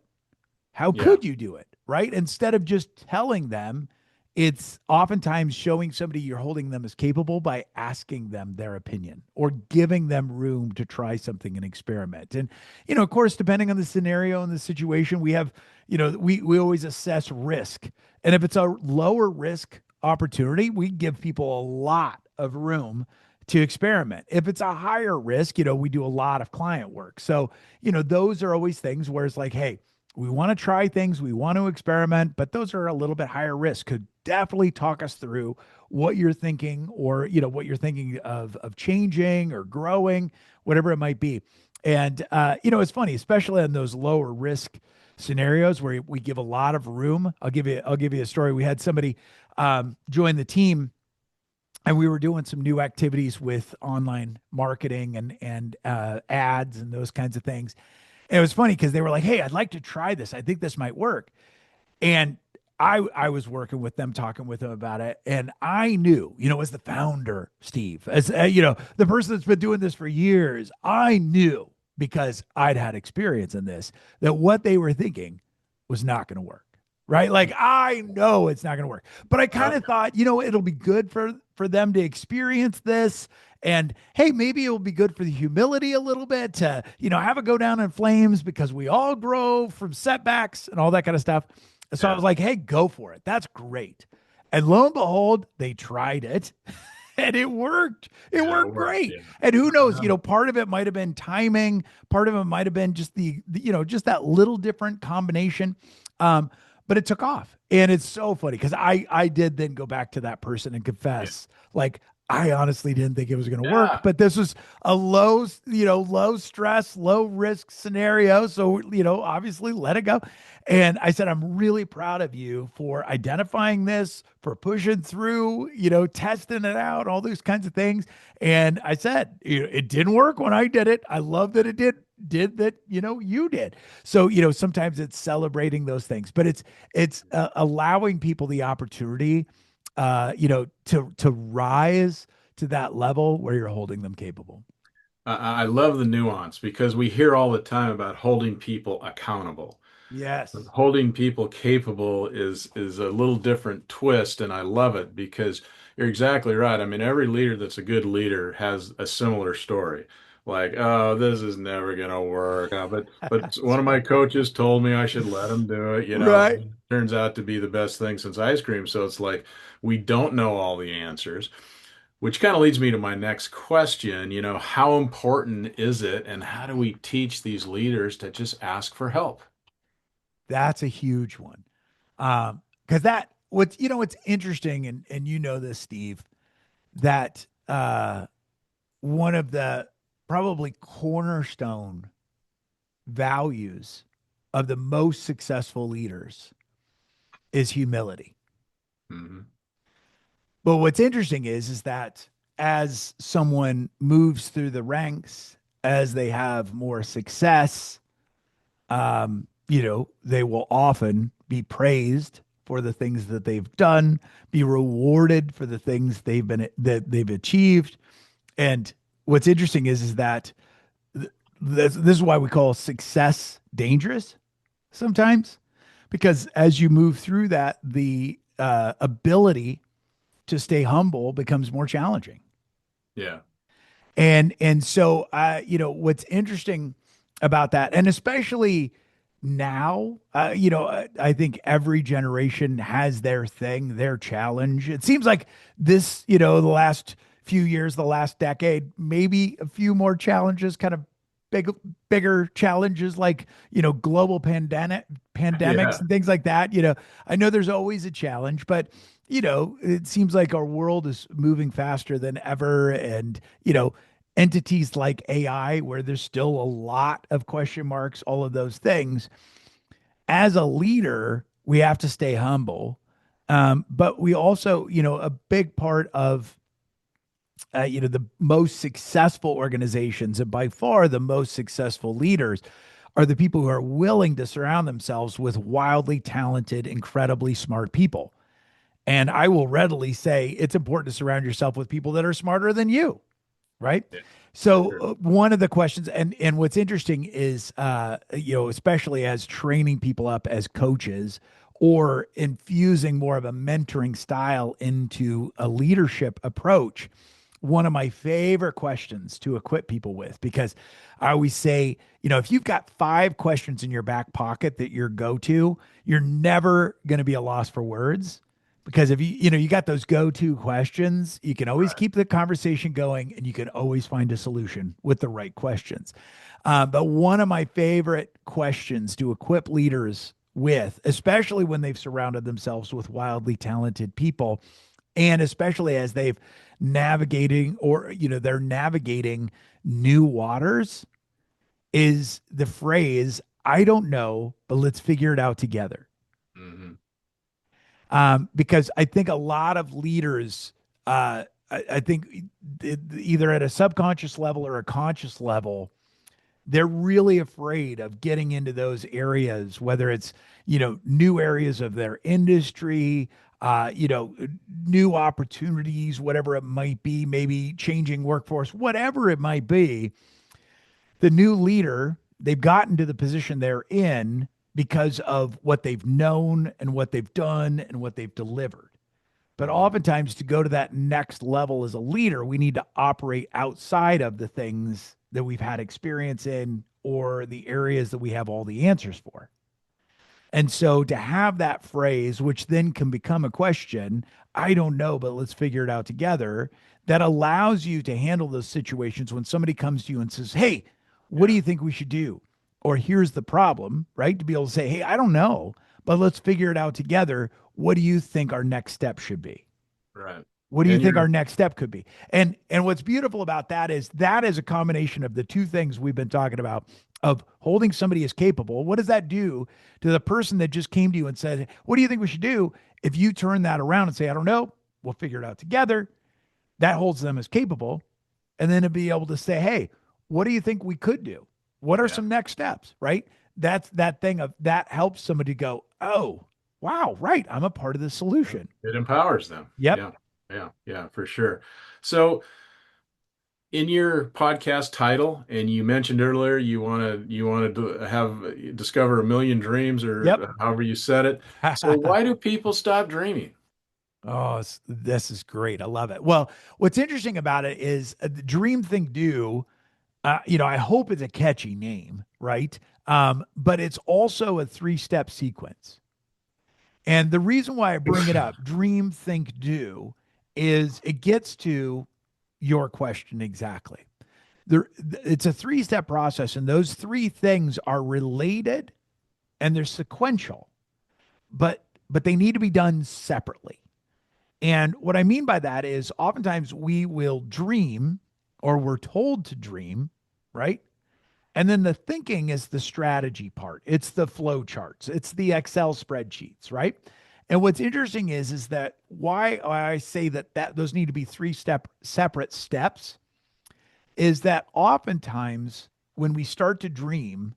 How Yeah. could you do it? Right? Instead of just telling them, it's oftentimes showing somebody you're holding them as capable by asking them their opinion or giving them room to try something and experiment. And, of course, depending on the scenario and the situation, we have, we always assess risk. And if it's a lower risk opportunity, we give people a lot of room to experiment. If it's a higher risk, we do a lot of client work. So, those are always things where it's like, hey, we want to try things, we want to experiment, but those are a little bit higher risk. Could definitely talk us through what you're thinking or, what you're thinking of changing or growing, whatever it might be. And, it's funny, especially in those lower risk scenarios where we give a lot of room. I'll give you a story. We had somebody join the team and we were doing some new activities with online marketing and ads and those kinds of things. And it was funny because they were like, "Hey, I'd like to try this. I think this might work." And I was working with them, talking with them about it, and I knew, as the founder, Steve, as the person that's been doing this for years, I knew because I'd had experience in this that what they were thinking was not going to work. Right? Like I know it's not going to work. But I kind of thought, it'll be good for them to experience this. And hey, maybe it will be good for the humility a little bit to, have it go down in flames because we all grow from setbacks and all that kind of stuff. So I was like, hey, go for it. That's great. And lo and behold, they tried it and it worked. It worked great. Yeah. And who knows, part of it might have been timing. Part of it might have been just just that little different combination. But it took off. And it's so funny because I did then go back to that person and confess, like, I honestly didn't think it was going to work, Yeah. but this was a low stress, low risk scenario. So, obviously let it go. And I said, I'm really proud of you for identifying this, for pushing through, testing it out, all those kinds of things. And I said, it didn't work when I did it. I love that it did that, you did. So, sometimes it's celebrating those things, but it's allowing people the opportunity to rise to that level where you're holding them capable. I love the nuance because we hear all the time about holding people accountable. Yes. Holding people capable is a little different twist, and I love it because you're exactly right. I mean, every leader that's a good leader has a similar story. Like, oh, this is never gonna work. But one That's of my right. coaches told me I should let him do it. Right. turns out to be the best thing since ice cream. So it's like we don't know all the answers, which kind of leads me to my next question. How important is it, and how do we teach these leaders to just ask for help? That's a huge one. Because what's interesting, and you know this, Steve, that one of the probably cornerstone values of the most successful leaders is humility. Hmm. But what's interesting is that as someone moves through the ranks, as they have more success, they will often be praised for the things that they've done, be rewarded for the things they've achieved. And what's interesting is that this is why we call success dangerous sometimes, because as you move through that, the ability to stay humble becomes more challenging. Yeah. And so what's interesting about that, and especially now, I think every generation has their thing, their challenge. It seems like this, the last few years, the last decade, maybe a few more challenges, kind of big, bigger challenges like, global pandemics Yeah. and things like that. I know there's always a challenge, but it seems like our world is moving faster than ever. And, entities like AI, where there's still a lot of question marks, all of those things. As a leader, we have to stay humble. But we also, a big part of, the most successful organizations and by far the most successful leaders are the people who are willing to surround themselves with wildly talented, incredibly smart people. And I will readily say it's important to surround yourself with people that are smarter than you, right? Yeah, for So sure. one of the questions, and what's interesting is, especially as training people up as coaches or infusing more of a mentoring style into a leadership approach, one of my favorite questions to equip people with, because I always say, if you've got 5 questions in your back pocket that your go to, you're never going to be a loss for words. Because if you got those go-to questions, you can always Right. keep the conversation going and you can always find a solution with the right questions. But one of my favorite questions to equip leaders with, especially when they've surrounded themselves with wildly talented people, and especially as they're navigating new waters, is the phrase, "I don't know, but let's figure it out together." Hmm. Because I think a lot of leaders, I think either at a subconscious level or a conscious level, they're really afraid of getting into those areas, whether it's, new areas of their industry, new opportunities, whatever it might be, maybe changing workforce, whatever it might be. The new leader, they've gotten to the position they're in because of what they've known and what they've done and what they've delivered. But Hmm. oftentimes, to go to that next level as a leader, we need to operate outside of the things that we've had experience in or the areas that we have all the answers for. And so to have that phrase, which then can become a question, "I don't know, but let's figure it out together," that allows you to handle those situations when somebody comes to you and says, "Hey, what do Yeah. you think we should do?" Or "Here's the problem," right? To be able to say, "Hey, I don't know, but let's figure it out together. What do you think our next step should be? Right. What do you And think you're our next step could be?" And what's beautiful about that is a combination of the two things we've been talking about, of holding somebody as capable. What does that do to the person that just came to you and said, "What do you think we should do?" If you turn that around and say, "I don't know, we'll figure it out together," that holds them as capable. And then to be able to say, "Hey, what do you think we could do? What are Yeah. some next steps?" Right? That's that thing of that helps somebody go, "Oh, wow, right. I'm a part of the solution." It empowers them. Yep. Yeah. Yeah. Yeah, for sure. So in your podcast title, and you mentioned earlier you want to have discover a million dreams, Yep. or however you said it. So why do people stop dreaming? Oh, this is great. I love it. Well, what's interesting about it is the Dream Think Do. I hope it's a catchy name, right? But it's also a 3-step sequence. And the reason why I bring it up, dream, think, do, is it gets to your question exactly. There, it's a three-step process, and those three things are related and they're sequential, but they need to be done separately. And what I mean by that is oftentimes we will dream or we're told to dream, right? And then the thinking is the strategy part. It's the flow charts. It's the Excel spreadsheets, right? And what's interesting is that why I say that those need to be three-step separate steps is that oftentimes when we start to dream,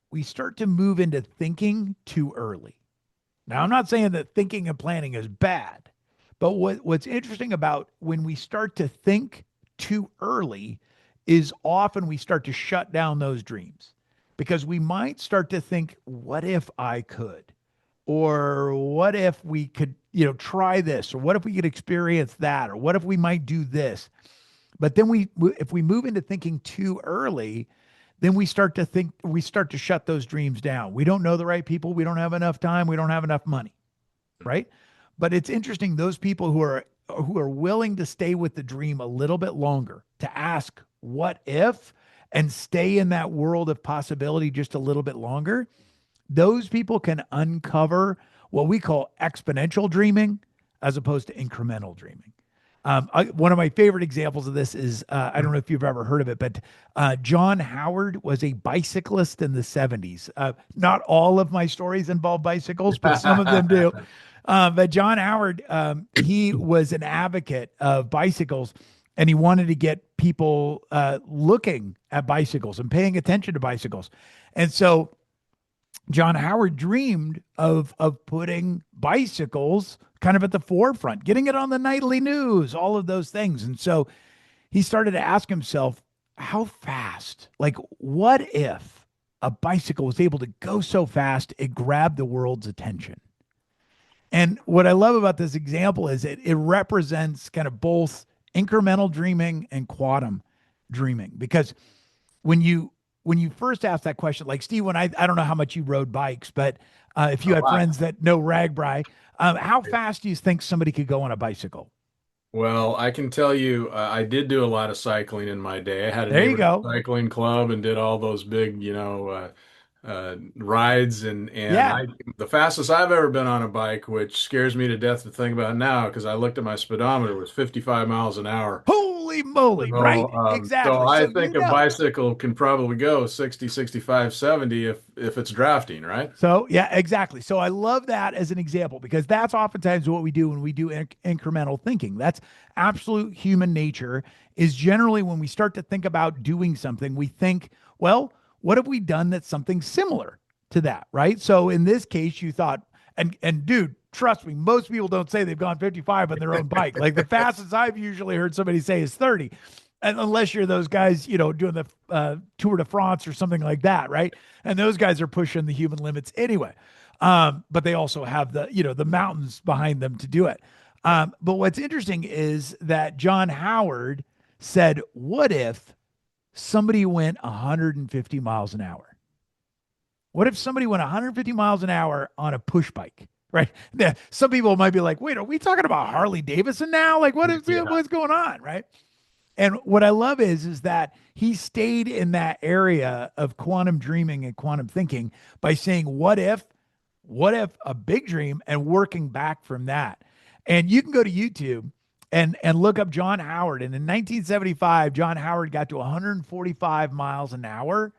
we start to move into thinking too early. Now, I'm not saying that thinking and planning is bad, but what's interesting about when we start to think too early is often we start to shut down those dreams because we might start to think, what if I could? Or what if we could, try this? Or what if we could experience that? Or what if we might do this? But then if we move into thinking too early, then we start to shut those dreams down. We don't know the right people. We don't have enough time. We don't have enough money, right? But it's interesting, those people who are willing to stay with the dream a little bit longer, to ask what if and stay in that world of possibility just a little bit longer, those people can uncover what we call exponential dreaming as opposed to incremental dreaming. One of my favorite examples of this is, I don't know if you've ever heard of it, but John Howard was a bicyclist in the 70s. Not all of my stories involve bicycles, but some of them do. But John Howard, he was an advocate of bicycles, and he wanted to get people looking at bicycles and paying attention to bicycles. And so John Howard dreamed of putting bicycles kind of at the forefront, getting it on the nightly news, all of those things. And so he started to ask himself, how fast? Like, what if a bicycle was able to go so fast it grabbed the world's attention? And what I love about this example is it represents kind of both incremental dreaming and quantum dreaming. Because when you first asked that question, like Steve, when I don't know how much you rode bikes, but if you A had lot. friends that know RAGBRAI, how fast do you think somebody could go on a bicycle? Well, I can tell you, I did do a lot of cycling in my day. I had a There you neighborhood go. cycling club and did all those big, rides, and Yeah. I the fastest I've ever been on a bike, which scares me to death to think about now, because I looked at my speedometer, was 55 miles an hour. Holy moly, right? So Exactly. I So think a bicycle can probably go 60, 65, 70 if it's drafting, right? So, yeah, exactly. So I love that as an example because that's oftentimes what we do when we do incremental thinking. That's absolute human nature is generally when we start to think about doing something, we think, well, what have we done that's something similar to that, right? So in this case, you thought, and dude, trust me, most people don't say they've gone 55 on their own bike. Like the fastest I've usually heard somebody say is 30. And unless you're those guys, doing the Tour de France or something like that, right? And those guys are pushing the human limits anyway. But they also have the mountains behind them to do it. But what's interesting is that John Howard said, "What if somebody went 150 miles an hour? What if somebody went 150 miles an hour on a push bike?" Right. Some people might be like, wait, are we talking about Harley Davidson now? Like, Yeah. what's going on? Right. And what I love is that he stayed in that area of quantum dreaming and quantum thinking by saying, what if a big dream and working back from that. And you can go to YouTube and look up John Howard. And in 1975, John Howard got to 145 miles an hour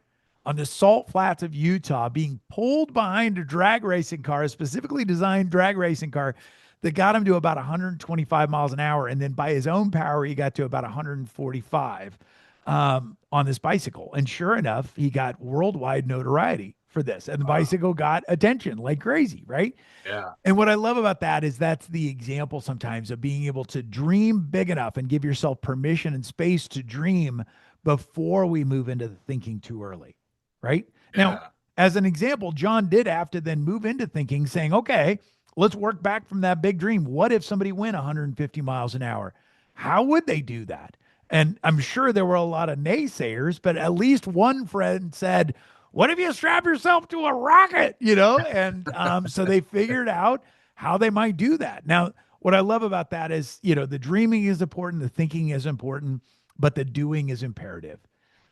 on the salt flats of Utah, being pulled behind a drag racing car, a specifically designed drag racing car that got him to about 125 miles an hour. And then by his own power, he got to about 145 on this bicycle. And sure enough, he got worldwide notoriety for this. And the bicycle got attention like crazy, right? Yeah. And what I love about that is that's the example sometimes of being able to dream big enough and give yourself permission and space to dream before we move into the thinking too early, right? Now, Yeah. as an example, John did have to then move into thinking, saying, okay, let's work back from that big dream. What if somebody went 150 miles an hour? How would they do that? And I'm sure there were a lot of naysayers, but at least one friend said, what if you strap yourself to a rocket, And so they figured out how they might do that. Now, what I love about that is, the dreaming is important, the thinking is important, but the doing is imperative.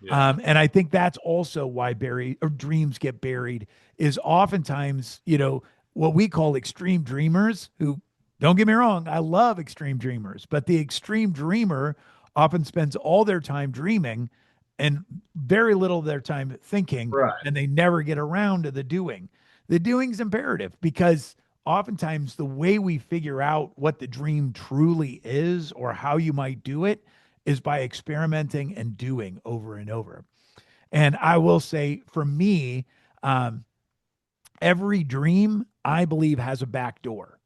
Yeah. And I think that's also why dreams get buried is oftentimes, what we call extreme dreamers who, don't get me wrong, I love extreme dreamers, but the extreme dreamer often spends all their time dreaming and very little of their time thinking, Right. and they never get around to the doing. The doing's imperative because oftentimes the way we figure out what the dream truly is or how you might do it is by experimenting and doing over and over. And I will say for me, um, every dream I believe has a back door.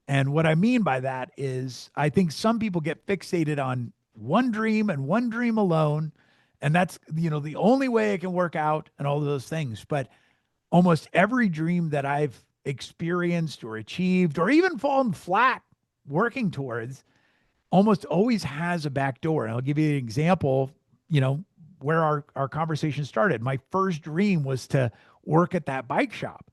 And what I mean by that is I think some people get fixated on one dream and one dream alone. And that's, the only way it can work out and all of those things. But almost every dream that I've experienced or achieved or even fallen flat working towards almost always has a back door. And I'll give you an example, where our conversation started. My first dream was to work at that bike shop.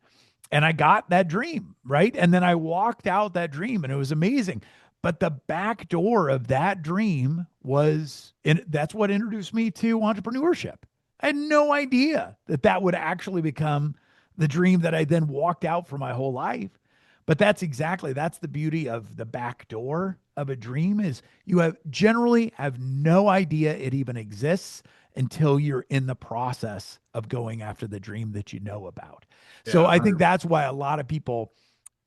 And I got that dream, right? And then I walked out that dream and it was amazing. But the back door of that dream that's what introduced me to entrepreneurship. I had no idea that that would actually become the dream that I then walked out for my whole life. But that's the beauty of the back door of a dream is you generally have no idea it even exists until you're in the process of going after the dream that you know about. So Yeah. I think that's why a lot of people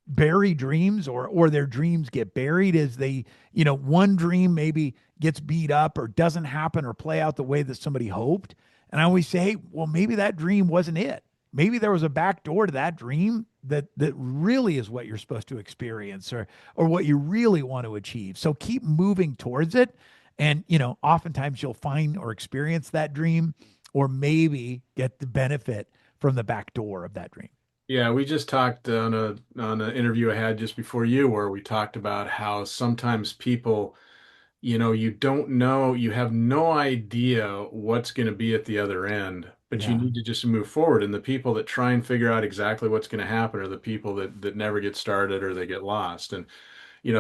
bury dreams or their dreams get buried is they, one dream maybe gets beat up or doesn't happen or play out the way that somebody hoped. And I always say, hey, well, maybe that dream wasn't it. Maybe there was a back door to that dream that really is what you're supposed to experience or what you really want to achieve. So keep moving towards it. And, oftentimes you'll find or experience that dream or maybe get the benefit from the back door of that dream. Yeah, we just talked on an interview I had just before you where we talked about how sometimes people, you don't know, you have no idea what's going to be at the other end, but you Yeah. need to just move forward. And the people that try and figure out exactly what's going to happen are the people that never get started or they get lost. And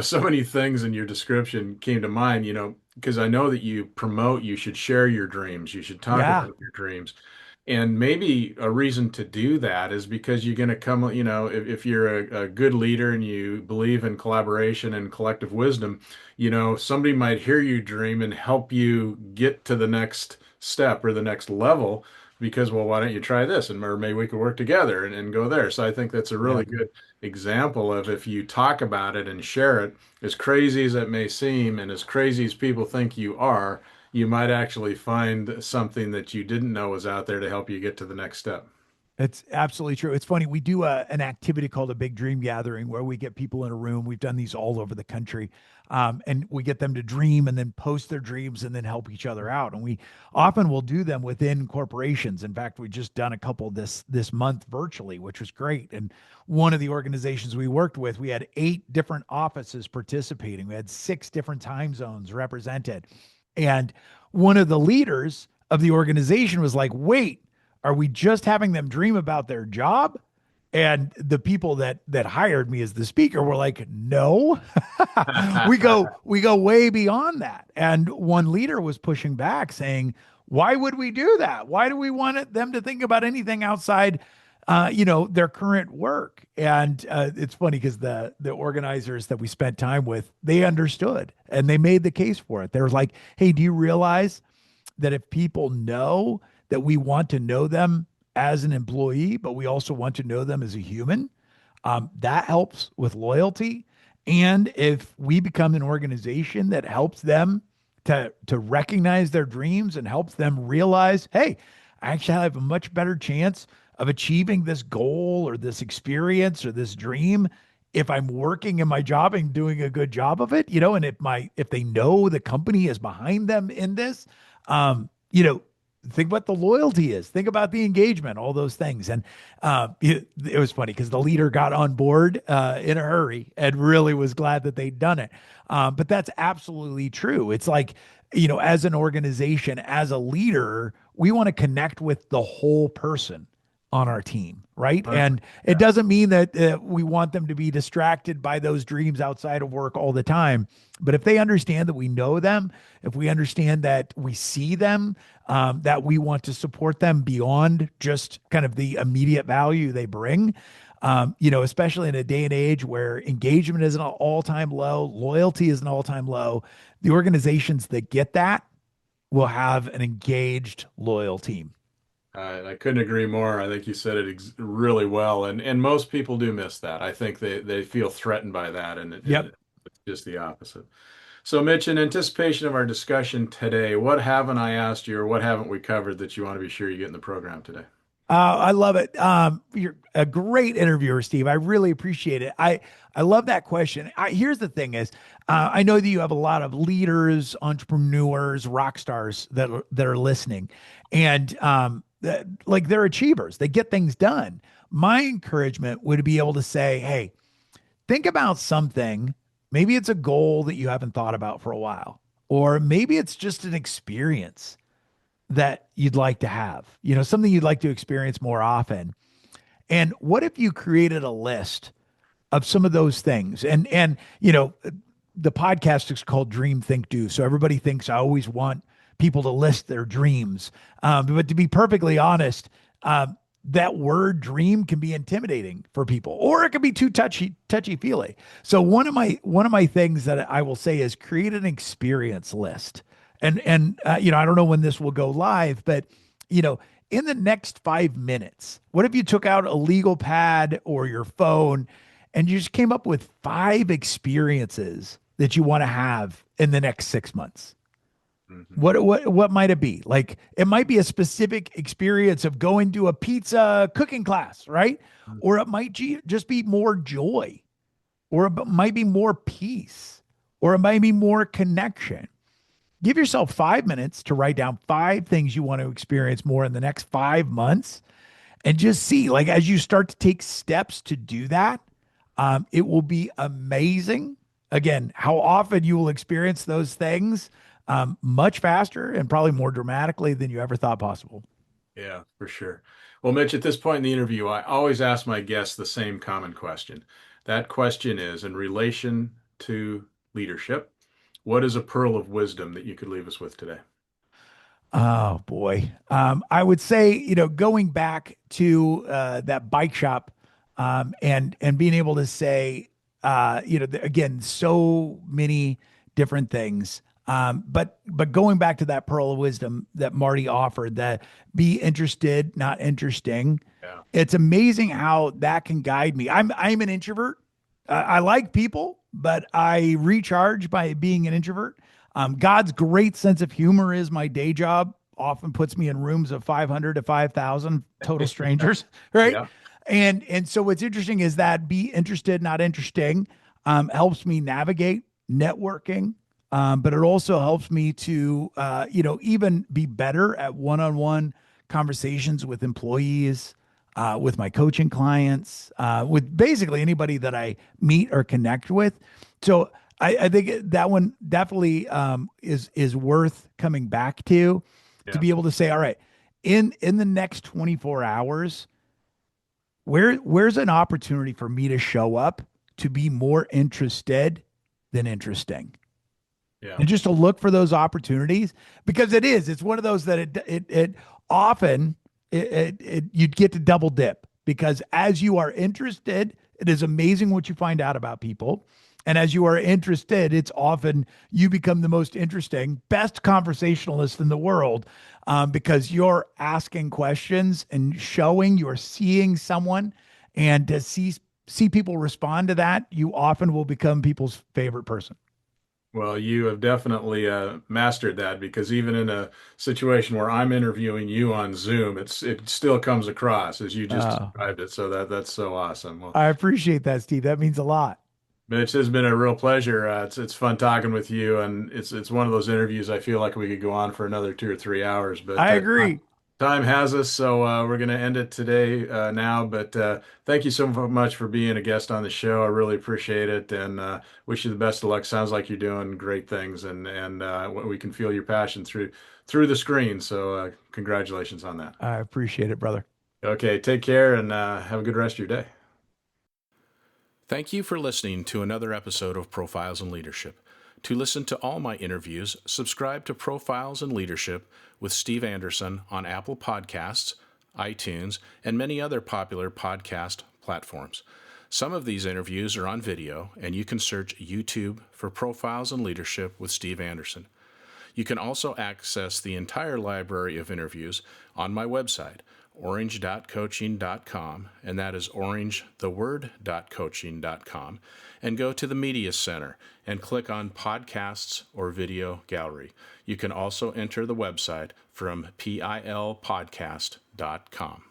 so many things in your description came to mind, because I know that you should share your dreams, you should talk Yeah. about your dreams. And maybe a reason to do that is because you're going to come, if you're a good leader and you believe in collaboration and collective wisdom, somebody might hear you dream and help you get to the next step or the next level because, well, why don't you try this? Or maybe we could work together and go there. So I think that's a Yeah. really good example of if you talk about it and share it, as crazy as it may seem and as crazy as people think you are, you might actually find something that you didn't know was out there to help you get to the next step. It's absolutely true. It's funny. We do an activity called a big dream gathering where we get people in a room. We've done these all over the country. And we get them to dream and then post their dreams and then help each other out. And we often will do them within corporations. In fact, we just done a couple this month virtually, which was great. And one of the organizations we worked with, we had 8 different offices participating. We had 6 different time zones represented. And one of the leaders of the organization was like, wait, are we just having them dream about their job? And the people that hired me as the speaker were like, no, we go way beyond that. And one leader was pushing back saying, why would we do that? Why do we want them to think about anything outside, their current work? And it's funny because the organizers that we spent time with, they understood and they made the case for it. They were like, hey, do you realize that if people know that we want to know them as an employee, but we also want to know them as a human, that helps with loyalty. And if we become an organization that helps them to recognize their dreams and helps them realize, hey, I actually have a much better chance of achieving this goal or this experience or this dream if I'm working in my job and doing a good job of it, and if they know the company is behind them in this, um, you know, think what the loyalty is, think about the engagement, all those things. And it was funny because the leader got on board in a hurry and really was glad that they'd done it. But that's absolutely true. It's like, as an organization, as a leader, we want to connect with the whole person, on our team, right? 100%. And it doesn't mean that we want them to be distracted by those dreams outside of work all the time. But if they understand that we know them, if we understand that we see them, that we want to support them beyond just kind of the immediate value they bring, especially in a day and age where engagement is an all-time low, loyalty is an all-time low, the organizations that get that will have an engaged, loyal team. I couldn't agree more. I think you said it ex really well, and most people do miss that. I think they feel threatened by that, and Yep. it's just the opposite. So, Mitch, in anticipation of our discussion today, what haven't I asked you, or what haven't we covered that you want to be sure you get in the program today? I love it. You're a great interviewer, Steve. I really appreciate it. I love that question. Here's the thing is, I know that you have a lot of leaders, entrepreneurs, rock stars that are listening, and like they're achievers. They get things done. My encouragement would be able to say, hey, think about something. Maybe it's a goal that you haven't thought about for a while, or maybe it's just an experience that you'd like to have, something you'd like to experience more often. And what if you created a list of some of those things? And the podcast is called Dream Think Do. So everybody thinks I always want people to list their dreams. But to be perfectly honest, that word dream can be intimidating for people, or it can be too touchy feely. So one of my things that I will say is create an experience list. And I don't know when this will go live, but in the next 5 minutes, what if you took out a legal pad or your phone and you just came up with 5 experiences that you want to have in the next 6 months? Mhm. What might it be? Like it might be a specific experience of going to a pizza cooking class, right? Or it might just be more joy, or it might be more peace, or it might be more connection. Give yourself 5 minutes to write down 5 things you want to experience more in the next 5 months, and just see, like, as you start to take steps to do that, it will be amazing. Again, how often you will experience those things much faster and probably more dramatically than you ever thought possible. Yeah, for sure. Well, Mitch, at this point in the interview, I always ask my guests the same common question. That question is in relation to leadership, what is a pearl of wisdom that you could leave us with today? Oh boy. I would say, going back to that bike shop, and being able to say, again, so many different things. But going back to that pearl of wisdom that Marty offered, that be interested, not interesting. Yeah. It's amazing how that can guide me. I'm an introvert. I like people, but I recharge by being an introvert. God's great sense of humor is my day job. Often puts me in rooms of 500 to 5,000 total strangers, right? Yeah. And so what's interesting is that be interested, not interesting, helps me navigate networking, but it also helps me to even be better at one-on-one conversations with employees, with my coaching clients, with basically anybody that I meet or connect with. So I think that one definitely is worth coming back to Yeah. be able to say, all right, in the next 24 hours, where's an opportunity for me to show up to be more interested than interesting? Yeah. And just to look for those opportunities, because it's one of those that it often you'd get to double dip, because as you are interested, it is amazing what you find out about people. And as you are interested, it's often you become the most interesting, best conversationalist in the world, because you're asking questions and showing you're seeing someone, and to see people respond to that, you often will become people's favorite person. Well, you have definitely mastered that because even in a situation where I'm interviewing you on Zoom, it still comes across as you just Uh, described it. So that's so awesome. Well, I appreciate that, Steve. That means a lot. Mitch, it's been a real pleasure. It's fun talking with you, and it's one of those interviews I feel like we could go on for another 2 or 3 hours, but I agree. time has us, so we're going to end it today now. But thank you so much for being a guest on the show. I really appreciate it, and wish you the best of luck. Sounds like you're doing great things, and we can feel your passion through the screen. So congratulations on that. I appreciate it, brother. Okay, take care and have a good rest of your day. Thank you for listening to another episode of Profiles in Leadership. To listen to all my interviews, subscribe to Profiles in Leadership with Steve Anderson on Apple Podcasts, iTunes, and many other popular podcast platforms. Some of these interviews are on video, and you can search YouTube for Profiles in Leadership with Steve Anderson. You can also access the entire library of interviews on my website, orange.coaching.com, and that is orangetheword.coaching.com, and go to the Media Center and click on Podcasts or Video Gallery. You can also enter the website from pilpodcast.com.